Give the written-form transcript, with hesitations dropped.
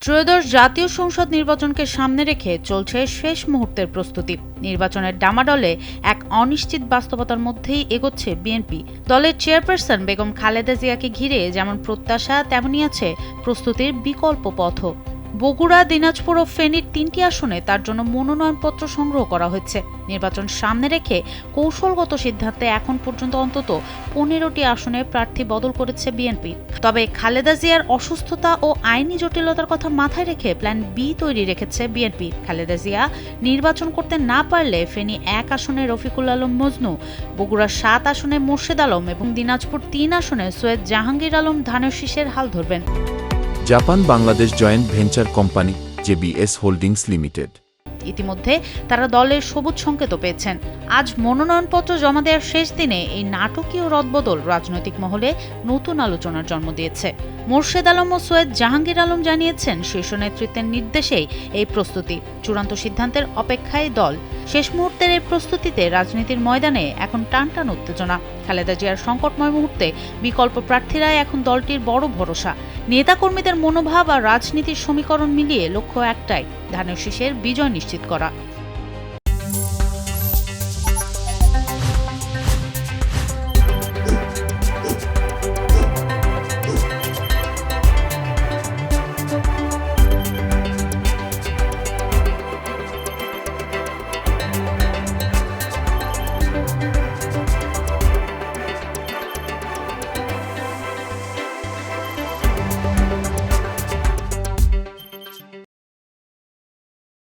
ত্রয়োদশ জাতীয় সংসদ নির্বাচনকে সামনে রেখে চলছে শেষ মুহূর্তের প্রস্তুতি। নির্বাচনের ডামাডলে এক অনিশ্চিত বাস্তবতার মধ্যেই এগোচ্ছে বিএনপি। দলের চেয়ারপারসন বেগম খালেদা জিয়াকে ঘিরে যেমন প্রত্যাশা, তেমনই আছে প্রস্তুতির বিকল্প পথও। বগুড়া, দিনাজপুর ও ফেনীর ৩টি আসনে তার জন্য মনোনয়নপত্র সংগ্রহ করা হয়েছে। নির্বাচন সামনে রেখে কৌশলগত সিদ্ধান্তে এখন পর্যন্ত অন্তত ১৫টি আসনে প্রার্থী বদল করেছে বিএনপি। তবে খালেদা জিয়ার অসুস্থতা ও আইনি জটিলতার কথা মাথায় রেখে প্ল্যান বি তৈরি রেখেছে বিএনপি। খালেদা জিয়া নির্বাচন করতে না পারলে ফেনী ১ আসনে রফিকুল আলম মজনু, বগুড়া ৭ আসনে মোর্শেদ আলম এবং দিনাজপুর ৩ আসনে সৈয়দ জাহাঙ্গীর আলম ধানের শীষের হাল ধরবেন। Japan Bangladesh joint venture company JBS holdings limited ইতিমধ্যে তারা দলের সবুজ সংকেত পেয়েছেন। আজ মনোনয়নপত্র জমা দেওয়ার শেষ দিনে এই নাটকীয় রদবদল রাজনৈতিক মহলে নতুন আলোচনার জন্ম দিয়েছে। মোর্শেদ আলম ও সৈয়দ জাহাঙ্গীর আলম জানিয়েছেন, শীর্ষ নেতৃত্বের নির্দেশেই এই প্রস্তুতি। চূড়ান্ত সিদ্ধান্তের অপেক্ষায় দল। শেষ মুহূর্তের এই প্রস্তুতিতে রাজনীতির ময়দানে এখন টানটান উত্তেজনা। খালেদা জিয়ার সংকটময় মুহূর্তে বিকল্প প্রার্থীরাই এখন দলটির বড় ভরসা। নেতাকর্মীদের মনোভাব আর রাজনীতির সমীকরণ মিলিয়ে লক্ষ্য একটাই, ধানের শীষের বিজয় নিশ্চিত করা।